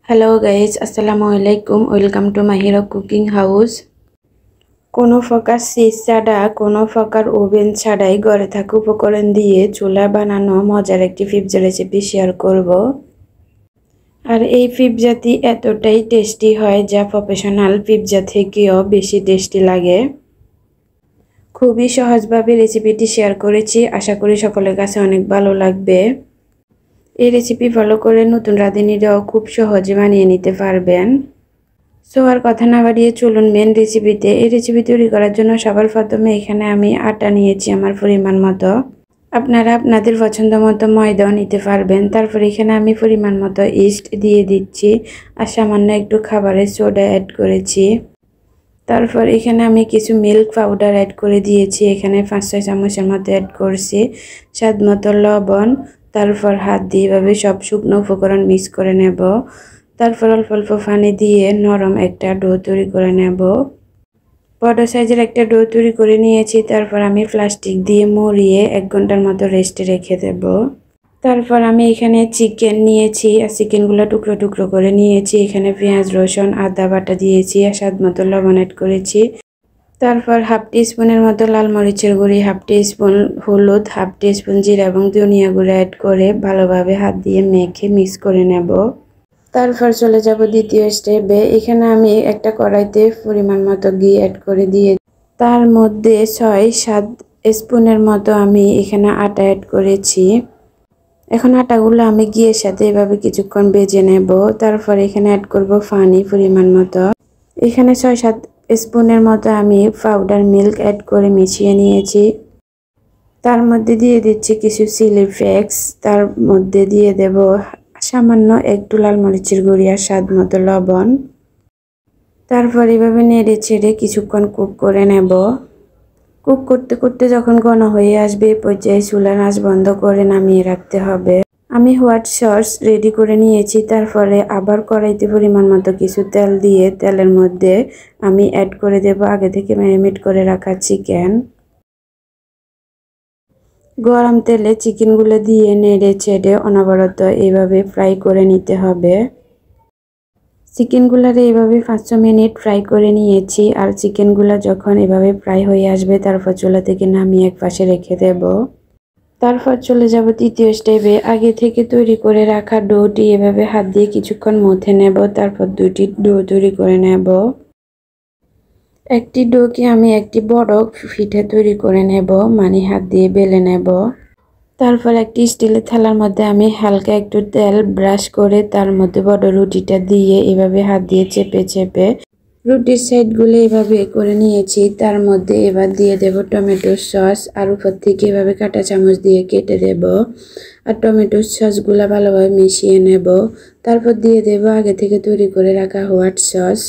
Hello guys, আসসালামু আলাইকুম। Welcome to Mahira cooking house. কোনো প্রকার চিজ ছাড়া, কোনো প্রকার ওভেন ছাড়াই ঘরে থাকা উপকরণ দিয়ে চুলা বানানো মজার একটি পিৎজা রেসিপি শেয়ার করব। আর এই পিৎজাটি এতটাই টেস্টি হয় যা প্রফেশনাল পিৎজা থেকেও বেশি টেস্টি লাগে। খুবই সহজভাবে রেসিপিটি শেয়ার করেছি, আশা করি সকলের কাছে অনেক ভালো লাগবে। এই রেসিপি ফলো করে নতুন রাঁধুনিরাও খুব সহজে বানিয়ে নিতে পারবেন। সো আর কথা না বাড়িয়ে চলুন মেন রেসিপিতে। এই রেসিপি তৈরি করার জন্য সবার প্রথমে এখানে আমি আটা নিয়েছি আমার পরিমাণ মতো। আপনারা আপনাদের পছন্দ মতো ময়দাও নিতে পারবেন। তারপর এখানে আমি পরিমাণ মতো ইস্ট দিয়ে দিচ্ছি আর সামান্য একটু খাবারের সোডা অ্যাড করেছি। তারপর এখানে আমি কিছু মিল্ক পাউডার অ্যাড করে দিয়েছি, এখানে 5-6 চামচের মতো অ্যাড করছি। স্বাদ মতো লবণ। তারপর হাত দিয়ে এভাবে সব শুকনো উপকরণ মিক্স করে নেব। তারপর অল্প অল্প পানি দিয়ে নরম একটা ডো তৈরি করে নেব। বড় সাইজের একটা ডো তৈরি করে নিয়েছি। তারপর আমি প্লাস্টিক দিয়ে মুড়িয়ে 1 ঘন্টার মতো রেস্টে রেখে দেব। তারপর আমি এখানে চিকেন নিয়েছি আর চিকেনগুলো টুকরো টুকরো করে নিয়েছি। এখানে পেঁয়াজ, রসুন, আদা বাটা দিয়েছি আর স্বাদ মতো লবণ অ্যাড করেছি। তারপর 1/2 টিস্পুনের মতো লাল মরিচের গুঁড়ি, 1/2 টিস্পুন হলুদ, 1/2 টিস্পুন জিরা এবং ধনিয়া গুঁড়ো অ্যাড করে ভালোভাবে হাত দিয়ে মেখে মিক্স করে নেব। তারপর চলে যাব দ্বিতীয় স্টেপে। এখানে আমি একটা কড়াইতে পরিমাণ মতো ঘি অ্যাড করে দিয়ে তার মধ্যে 6-7 স্পুনের মতো আমি এখানে আটা অ্যাড করেছি। এখন আটাগুলো আমি ঘিয়ের সাথে এভাবে কিছুক্ষণ ভেজে নেব। তারপর এখানে অ্যাড করব পানি পরিমাণ মতো। এখানে 6-7 স্পুনের মতো আমি পাউডার মিল্ক অ্যাড করে মিশিয়ে নিয়েছি। তার মধ্যে দিয়ে দিচ্ছি কিছু চিলি ফ্লেক্স, তার মধ্যে দিয়ে দেব সামান্য একটু লাল মরিচের গুঁড়ি আর স্বাদ মতো লবণ। তারপর এভাবে নেড়ে ছেড়ে কিছুক্ষণ কুক করে নেব। কুক করতে করতে যখন ঘন হয়ে আসবে এই পর্যায়ে চুলার আঁচ বন্ধ করে নামিয়ে রাখতে হবে। আমি হোয়াইট সস রেডি করে নিয়েছি। তারপরে আবার কড়াইতে পরিমাণ মতো কিছু তেল দিয়ে তেলের মধ্যে আমি অ্যাড করে দেব আগে থেকে ম্যারিনেট করে রাখা চিকেন। গরম তেলে চিকেনগুলো দিয়ে নেড়ে ছেড়ে অনবরত এইভাবে ফ্রাই করে নিতে হবে। চিকেনগুলো এইভাবে 5-6 মিনিট ফ্রাই করে নিয়েছি। আর চিকেনগুলো যখন এভাবে ফ্রাই হয়ে আসবে তারপর চুলা থেকে নামিয়ে এক পাশে রেখে দেব। তারপর চলে যাব তৃতীয় স্টেপে। আগে থেকে তৈরি করে রাখা ডোটি এভাবে হাত দিয়ে কিছুক্ষণ মথে নেব। তারপর 2টি ডো তৈরি করে নেব। একটি ডোকে আমি একটি বড় পিঠে তৈরি করে নেব, মানে হাত দিয়ে বেলে নেব। তারপর একটি স্টিলের থালার মধ্যে আমি হালকা একটু তেল ব্রাশ করে তার মধ্যে বড় রুটিটা দিয়ে এভাবে হাত দিয়ে চেপে চেপে রুটির সাইডগুলো এভাবে করে নিয়েছি। তার মধ্যে এবার দিয়ে দেব টমেটো সস আর উপর থেকে এভাবে কাঁটা চামচ দিয়ে কেটে দেব আর টমেটো সসগুলো ভালোভাবে মিশিয়ে নেব। তারপর দিয়ে দেব আগে থেকে তৈরি করে রাখা হোয়াইট সস।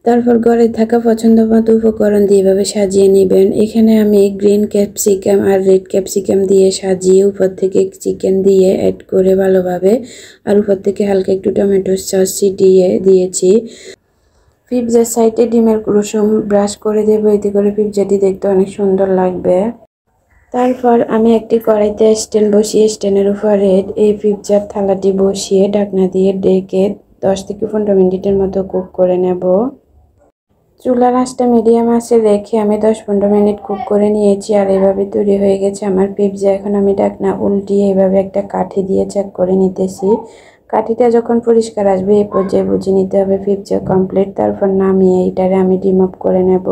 তারপর ঘরে থাকা পছন্দ মতো উপকরণ দিয়ে এভাবে সাজিয়ে নেবেন। এখানে আমি গ্রিন ক্যাপসিকাম আর রেড ক্যাপসিকাম দিয়ে সাজিয়ে উপর থেকে চিকেন দিয়ে অ্যাড করে ভালোভাবে আর উপর থেকে হালকা একটু টমেটো সস ছিটিয়ে দিয়েছি। পিৎজার সাইডে ডিমের কুসুম ব্রাশ করে দেবো, এতে করে পিৎজাটি দেখতে অনেক সুন্দর লাগবে। তারপর আমি একটি কড়াইতে স্ট্যান্ড বসিয়ে স্ট্যান্ডের উপরে এই পিৎজার থালাটি বসিয়ে ঢাকনা দিয়ে ঢেকে 10 থেকে 15 মিনিটের মতো কুক করে নেব। চুলার আঁচটা মিডিয়াম আঁচে রেখে আমি 10-15 মিনিট কুক করে নিয়েছি। আর এভাবে তৈরি হয়ে গেছে আমার পিৎজা। এখন আমি ঢাকনা উল্টিয়ে এভাবে একটা কাঠি দিয়ে চেক করে নিতেছি। কাঠিটা যখন পরিষ্কার আসবে এই পর্যায়ে বুঝে নিতে হবে পিৎজা কমপ্লিট। তারপর নামিয়ে এটারে আমি রিমুভ করে নেব।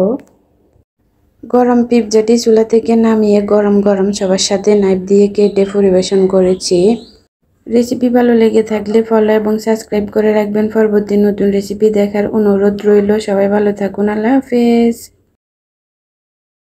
গরম পিৎজাটি চুলা থেকে নামিয়ে গরম গরম সবার সাথে নাইফ দিয়ে কেটে পরিবেশন করেছি। রেসিপি ভালো লেগে থাকলে ফলো এবং সাবস্ক্রাইব করে রাখবেন। পরবর্তী নতুন রেসিপি দেখার অনুরোধ রইল। সবাই ভালো থাকুন। আল্লাহ হাফেজ।